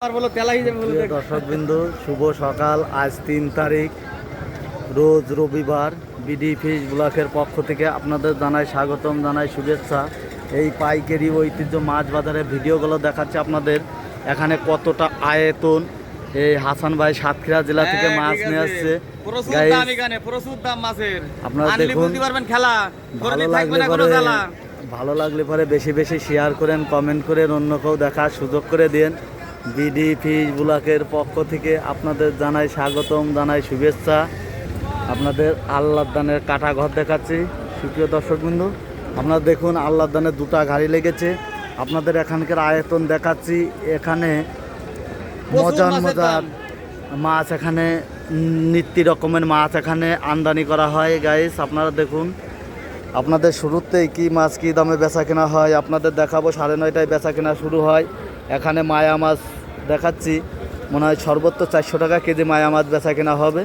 দর্শকবৃন্দু, শুভ সকাল। আজ 3 তারিখ, রোজ রবিবার। বিডি ফিশ ব্লকের পক্ষ থেকে আপনাদের জানাই স্বাগতম, জানাই শুভেচ্ছা। এই পাইকারি ঐতিহ্য মাছ বাজারের ভিডিওগুলো দেখাচ্ছে আপনাদের এখানে কতটা আয়তন। এই হাসান ভাই সাতক্ষীরা জেলা থেকে মাছ নিয়ে আসছে। আপনারা দেখুন, ভালো লাগলে পরে বেশি বেশি শেয়ার করেন, কমেন্ট করেন, অন্যকেও দেখার সুযোগ করে দেন। বিডি ফিশ ব্লকের পক্ষ থেকে আপনাদের জানাই স্বাগতম, জানাই শুভেচ্ছা। আপনাদের আল্লাহর দানের কাটা ঘর দেখাচ্ছি সুপ্রিয় দর্শকবৃন্দু। আপনারা দেখুন, আল্লাহর দানের 2টা গাড়ি লেগেছে। আপনাদের এখানকার আয়তন দেখাচ্ছি। এখানে মজার মাছ, এখানে নিত্য রকমের মাছ এখানে আমদানি করা হয় গাইস। আপনারা দেখুন, আপনাদের শুরুতেই কি মাছ কী দামে বেচা কেনা হয় আপনাদের দেখাবো। 9:30টায় বেচা কেনা শুরু হয়। এখানে মায়া মাছ দেখাচ্ছি, মনে হয় সর্বোচ্চ 400 টাকা কেজি মায়া মাছ বেচা কেনা হবে।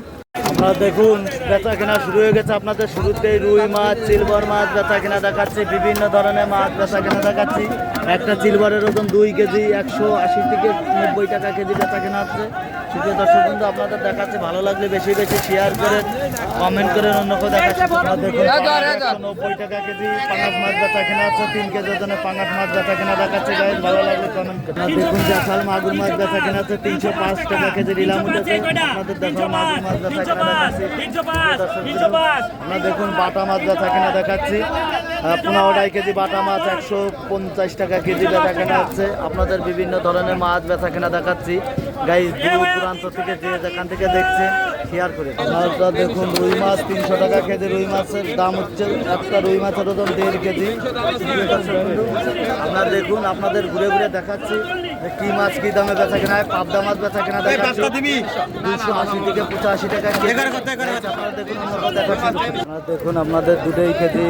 আপনারা দেখুন, বেচা কেনা শুরু হয়ে গেছে। আপনাদের শুরুতেই রুই মাছ, সিলভার মাছ বেচা কেনা দেখাচ্ছি। বিভিন্ন ধরনের মাছ বেচা কেনা দেখাচ্ছি। একটা সিলভারের ওজন 2 কেজি 180 থেকে 90 টাকা কেজি বেচা কেনা হচ্ছে। সুপ্রিয় দর্শক বন্ধু, আপনাদের দেখাচ্ছে, ভালো লাগলে বেশি বেশি শেয়ার করেন, কমেন্ট করেন, অন্যকেও দেখাচ্ছে। আপনারা দেখুন, 190 টাকা কেজি পাঙাশ মাছ বেচা কেনা হচ্ছে। 3 কেজি ওজনের পাঙাশ মাছ বেচা কেনা দেখাচ্ছে গাইস, ভালো লাগলে কমেন্ট করেন। আপনারা দেখুন, জাফাল মাগুর মাছ বেচা কেনা হচ্ছে। 305 টাকা কেজি রিলাম উঠেছে। আপনাদের দেখাল মাগুর মাছ বেচা কেনা দেখাচ্ছি। আপনারা দেখুন, বাটা মাছ বেচা কেনা দেখাচ্ছি। 15 কেজি বাটা মাছ 150 টাকা কেজি বেচা কেনা হচ্ছে। আপনাদের বিভিন্ন ধরনের মাছ বেচা কেনা দেখাচ্ছি গাইস। দূর দূরান্ত থেকে যে যেখান থেকে দেখছেন শেয়ার করে। আপনারা দেখুন, রুই মাছ 300 টাকা কেজি। রুই মাছের দাম হচ্ছে, একটা রুই মাছের ওজন 1.5 কেজি। আপনারা দেখুন, আপনাদের ঘুরে ঘুরে দেখাচ্ছি যে কি মাছ কি দামে বেচা কেনা হয়। পাবদা মাছ বেচা কেনা দেখাচ্ছি 280 থেকে 85 টাকা কেজি। আপনারা দেখুন, আপনাদের 2.5 কেজি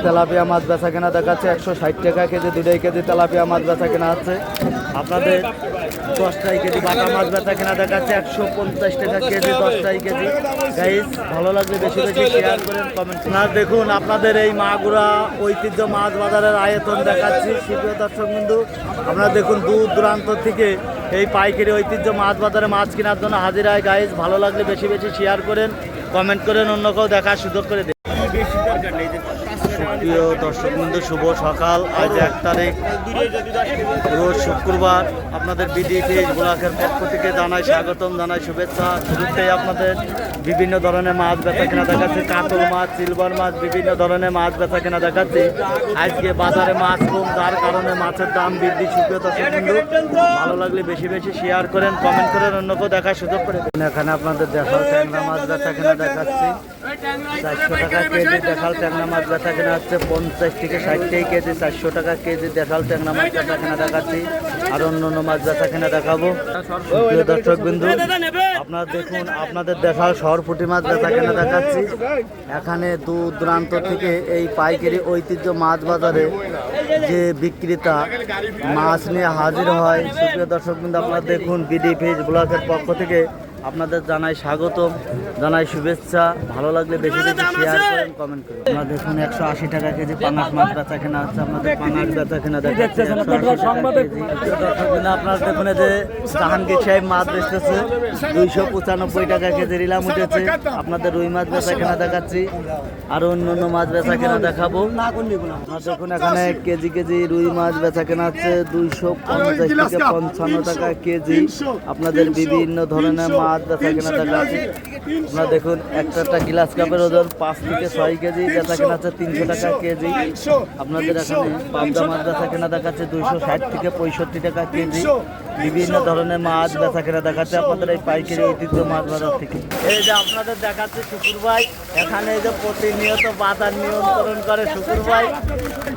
তেলাপিয়া মাছ বেচা কেনা দেখাচ্ছে 160 টাকা কেজি। 2.5 কেজি তেলাপিয়া মাছ বেচা কেনা আছে। আপনাদের 10 কেজি বাটা মাছ বেচা কেনা দেখাচ্ছে 150 টাকা কেজি। 10 কেজি গাইস, ভালো লাগলে বেশি বেশি শেয়ার করেন, কমেন্ট করেন। আর দেখুন, আপনাদের এই মাগুরা ঐতিহ্য মাছ বাজারের আয়তন দেখাচ্ছি সুপ্রিয় দর্শক বন্ধু। আপনারা দেখুন, দূর দূরান্ত থেকে এই পাইকারি ঐতিহ্য মাছ বাজারে মাছ কেনার জন্য হাজির হয় গাইস। ভালো লাগলে বেশি বেশি শেয়ার করেন, কমেন্ট করেন, অন্যকেও দেখার সুযোগ করে দেন। প্রিয় দর্শক বন্ধু, শুভ সকাল। আজ 1 তারিখ, রোজ শুক্রবার। আপনাদের বিডি ফিশ ব্লকের পক্ষ থেকে জানাই স্বাগতম, জানাই শুভেচ্ছা। শুরুতেই আপনাদের বিভিন্ন ধরনের মাছ বেচা কেনা দেখাচ্ছে। কাতল মাছ, সিলভার মাছ, বিভিন্ন ধরনের মাছ বেচা কেনা দেখাচ্ছে। আজকে বাজারে মাছ কম, যার কারণে মাছের দাম বৃদ্ধি। সুপ্রিয় দর্শক বন্ধু, ভালো লাগলে বেশি বেশি শেয়ার করেন, কমেন্ট করেন, অন্যকেও দেখার সুযোগ করে দেন। এখানে আপনাদের দেখাল ট্যাংরা মাছ বেচা কেনা দেখাচ্ছি 400 টাকা কেজি। দেখাল ট্যাংরা মাছ বেচা কেনা হচ্ছে 50 থেকে 60 কেজি। 400 টাকা কেজি দেখাল ট্যাংরা মাছ বেচা কেনা দেখাচ্ছি। আর অন্য মাছ বেচা কেনা দেখাবো। প্রিয় দর্শক বিন্দু, আপনারা দেখুন, আপনাদের দেখাল সরপুঁটি মাছ বেচা কেনা দেখাচ্ছি। এখানে দূর দূরান্ত থেকে এই পাইকারি ঐতিহ্য মাছ বাজারে যে বিক্রেতা মাছ নিয়ে হাজির হয়। সুপ্রিয় দর্শক বিন্দু, আপনারা দেখুন, বিডি ফিশ ব্লকের পক্ষ থেকে আপনাদের জানাই স্বাগতম, জানাই শুভেচ্ছা। ভালো লাগলে বেশি বেশি শেয়ার করেন, কমেন্ট করেন। আপনারা দেখুন, 180 টাকা কেজি পাঙাশ মাছ বেচা কেনা হচ্ছে। আপনাদের পাঙাশ বেচা কেনা দেখাচ্ছে 180 টাকা কেজি। আপনারা দেখুন, যে জাহাঙ্গীর সাহেব মাছ বেচতেছে 295 টাকা কেজি রিলাম উঠেছে। আপনাদের রুই মাছ বেচা কেনা দেখাচ্ছি, আর অন্য মাছ বেচা কেনা দেখাবো। আপনারা দেখুন, এখানে কেজি কেজি রুই মাছ বেচা কেনা হচ্ছে 250 থেকে 55 টাকা কেজি। আপনাদের বিভিন্ন ধরনের মাছ বেচা কেনা দেখাচ্ছি। আপনারা দেখুন, একটা গ্লাস কাপের ওজন 5 থেকে 6 কেজি বেচা কেনা হচ্ছে 300 টাকা কেজি। আপনাদের এখানে পাবদা মাছ বেচা কেনা দেখাচ্ছে 260 থেকে 65 টাকা কেজি। বিভিন্ন ধরনের মাছ বেচা কেনা দেখাচ্ছে আপনাদের এই পাইকারি ঐতিহ্য মাছ বাজার থেকে। এই যে আপনাদের দেখাচ্ছে শুকুর ভাই, এখানে এই যে প্রতিনিয়ত বাজার নিয়ন্ত্রণ করে শুকুর ভাই।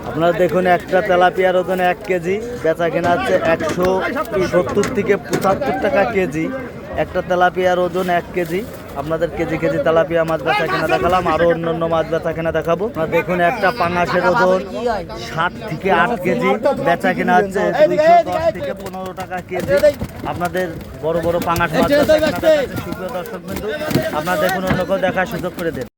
আপনারা দেখুন, একটা তেলাপিয়ার ওজন 1 কেজি বেচা কেনা হচ্ছে 170 থেকে 75 টাকা কেজি। একটা তেলাপিয়ার ওজন 1 কেজি। আপনাদের কেজি কেজি তেলাপিয়া মাছ বেচা কেনা দেখালাম, আরো অন্য মাছ বেচা কেনা দেখাবো। দেখুন, একটা পাঙাশের ওজন 7 থেকে 8 কেজি বেচা কেনা হচ্ছে 210 থেকে 15 টাকা কেজি। আপনাদের বড় বড় পাঙাশ মাছ বেচা কেনা দেখাচ্ছে সুপ্রিয় দর্শক বিন্দু। আপনারা দেখুন, অন্য কেউ দেখার সুযোগ করে দেন।